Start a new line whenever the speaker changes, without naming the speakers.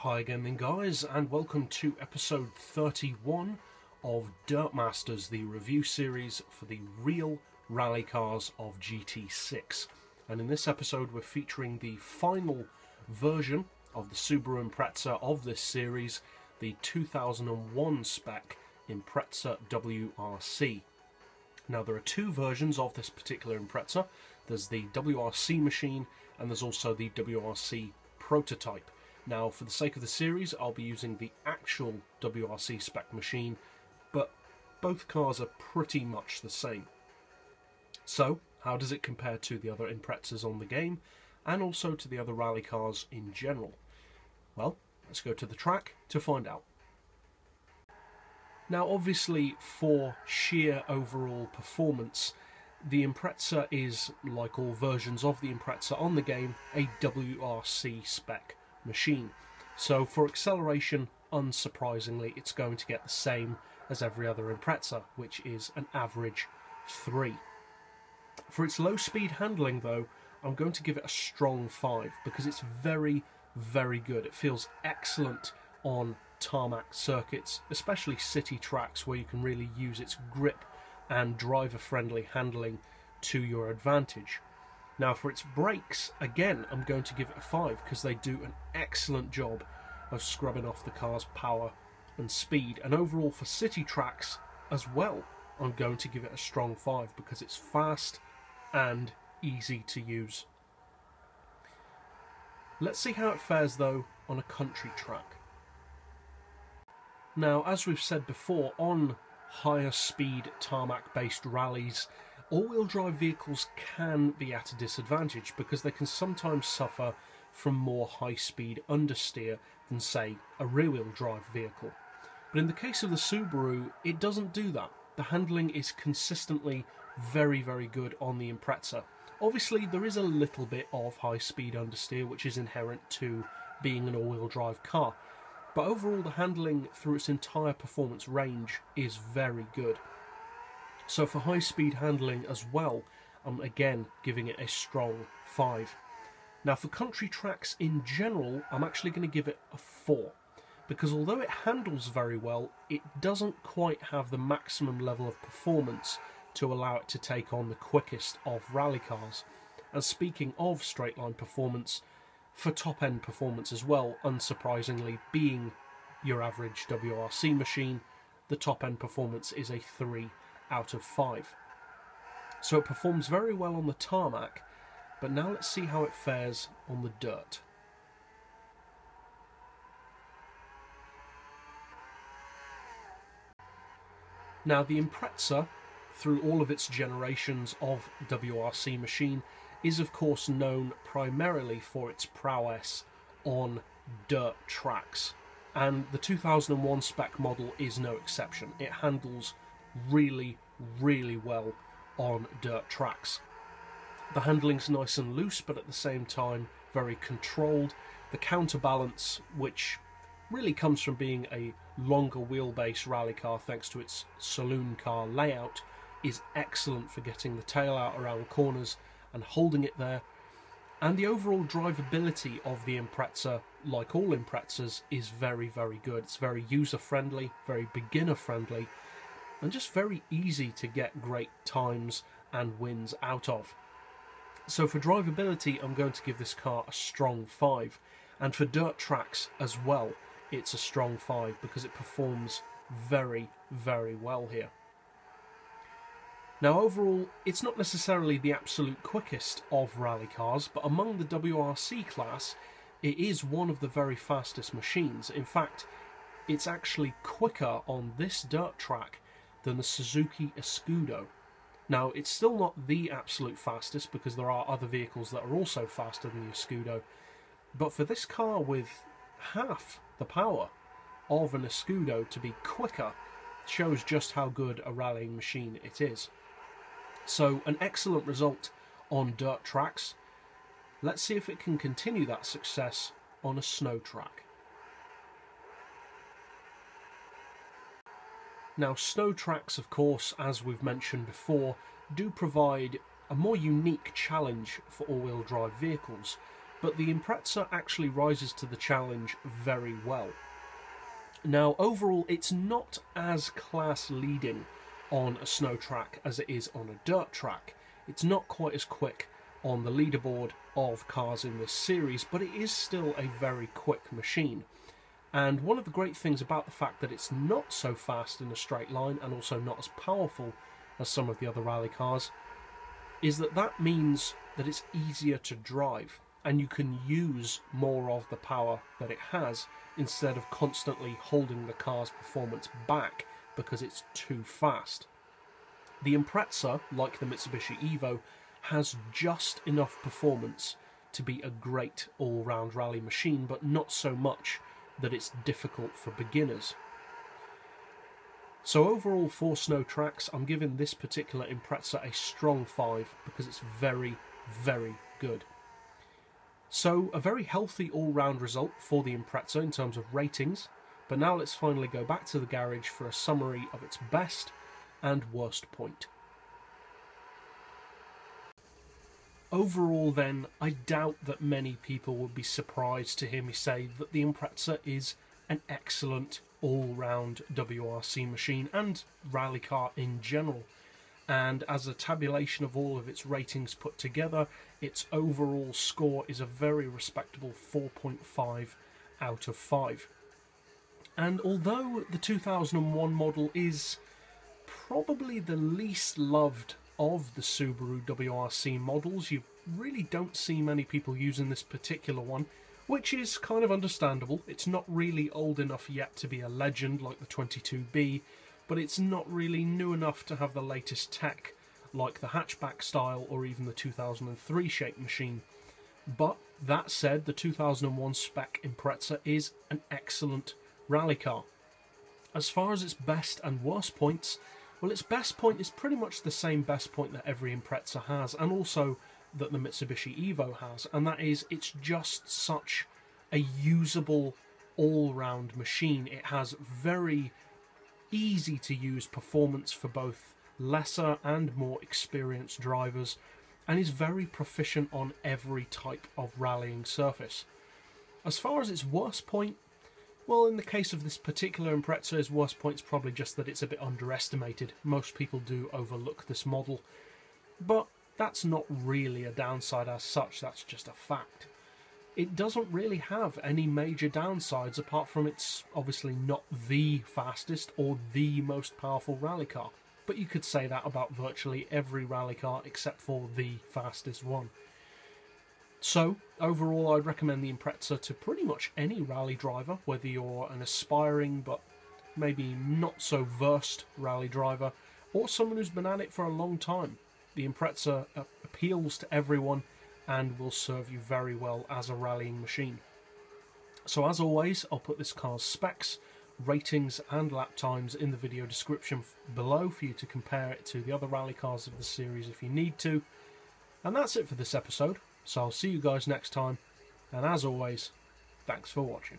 Hi again then guys, and welcome to episode 31 of Dirtmasters, the review series for the real rally cars of GT6. And in this episode we're featuring the final version of the Subaru Impreza of this series, the 2001 spec Impreza WRC. Now there are two versions of this particular Impreza. There's the WRC machine and there's also the WRC prototype. Now, for the sake of the series, I'll be using the actual WRC spec machine, but both cars are pretty much the same. So, how does it compare to the other Imprezas on the game, and also to the other rally cars in general? Well, let's go to the track to find out. Now, obviously, for sheer overall performance, the Impreza is, like all versions of the Impreza on the game, a WRC spec machine. So for acceleration, unsurprisingly, it's going to get the same as every other Impreza, which is an average 3. For its low speed handling though, I'm going to give it a strong 5 because it's very, very good. It feels excellent on tarmac circuits, especially city tracks where you can really use its grip and driver-friendly handling to your advantage. Now for its brakes, again, I'm going to give it a 5 because they do an excellent job of scrubbing off the car's power and speed. And overall for city tracks as well, I'm going to give it a strong 5 because it's fast and easy to use. Let's see how it fares though on a country track. Now, as we've said before, on higher speed tarmac based rallies, all-wheel drive vehicles can be at a disadvantage because they can sometimes suffer from more high-speed understeer than, say, a rear-wheel drive vehicle. But in the case of the Subaru, it doesn't do that. The handling is consistently very, very good on the Impreza. Obviously, there is a little bit of high-speed understeer, which is inherent to being an all-wheel drive car. But overall, the handling through its entire performance range is very good. So for high-speed handling as well, I'm again giving it a strong 5. Now for country tracks in general, I'm actually going to give it a 4. Because although it handles very well, it doesn't quite have the maximum level of performance to allow it to take on the quickest of rally cars. And speaking of straight-line performance, for top-end performance as well, unsurprisingly, being your average WRC machine, the top-end performance is a 3 out of 5. So it performs very well on the tarmac, but now let's see how it fares on the dirt. Now the Impreza, through all of its generations of WRC machine, is of course known primarily for its prowess on dirt tracks, and the 2001 spec model is no exception. It handles really, really well on dirt tracks. The handling's nice and loose, but at the same time very controlled. The counterbalance, which really comes from being a longer wheelbase rally car thanks to its saloon car layout, is excellent for getting the tail out around corners and holding it there. And the overall drivability of the Impreza, like all Imprezas, is very, very good. It's very user-friendly, very beginner-friendly, and just very easy to get great times and wins out of. So for drivability, I'm going to give this car a strong 5. And for dirt tracks as well, it's a strong 5 because it performs very, very well here. Now overall, it's not necessarily the absolute quickest of rally cars, but among the WRC class, it is one of the very fastest machines. In fact, it's actually quicker on this dirt track than the Suzuki Escudo. Now, it's still not the absolute fastest because there are other vehicles that are also faster than the Escudo, but for this car with half the power of an Escudo to be quicker shows just how good a rallying machine it is. So, an excellent result on dirt tracks. Let's see if it can continue that success on a snow track. Now, snow tracks, of course, as we've mentioned before, do provide a more unique challenge for all-wheel drive vehicles but the Impreza actually rises to the challenge very well. Now, overall, it's not as class-leading on a snow track as it is on a dirt track. It's not quite as quick on the leaderboard of cars in this series, but it is still a very quick machine. And one of the great things about the fact that it's not so fast in a straight line and also not as powerful as some of the other rally cars is that that means that it's easier to drive and you can use more of the power that it has instead of constantly holding the car's performance back because it's too fast. The Impreza, like the Mitsubishi Evo, has just enough performance to be a great all-round rally machine, but not so much that it's difficult for beginners. So overall, for snow tracks, I'm giving this particular Impreza a strong 5 because it's very, very good. So a very healthy all-round result for the Impreza in terms of ratings, but now let's finally go back to the garage for a summary of its best and worst point. Overall then, I doubt that many people would be surprised to hear me say that the Impreza is an excellent all-round WRC machine and rally car in general. And as a tabulation of all of its ratings put together, its overall score is a very respectable 4.5 out of 5. And although the 2001 model is probably the least loved of the Subaru WRC models, you really don't see many people using this particular one, which is kind of understandable. It's not really old enough yet to be a legend like the 22B, but it's not really new enough to have the latest tech like the hatchback style or even the 2003 shape machine. But that said, the 2001 Spec Impreza is an excellent rally car. As far as its best and worst points, well, its best point is pretty much the same best point that every Impreza has, and also that the Mitsubishi Evo has, and that is it's just such a usable all-round machine. It has very easy to use performance for both lesser and more experienced drivers, and is very proficient on every type of rallying surface. As far as its worst point, well, in the case of this particular Impreza, its worst point is probably just that it's a bit underestimated. Most people do overlook this model, but that's not really a downside as such, that's just a fact. It doesn't really have any major downsides apart from it's obviously not the fastest or the most powerful rally car. But you could say that about virtually every rally car except for the fastest one. So, overall, I'd recommend the Impreza to pretty much any rally driver, whether you're an aspiring but maybe not so versed rally driver, or someone who's been at it for a long time. The Impreza appeals to everyone and will serve you very well as a rallying machine. So as always, I'll put this car's specs, ratings and lap times in the video description below for you to compare it to the other rally cars of the series if you need to. And that's it for this episode, so I'll see you guys next time, and as always, thanks for watching.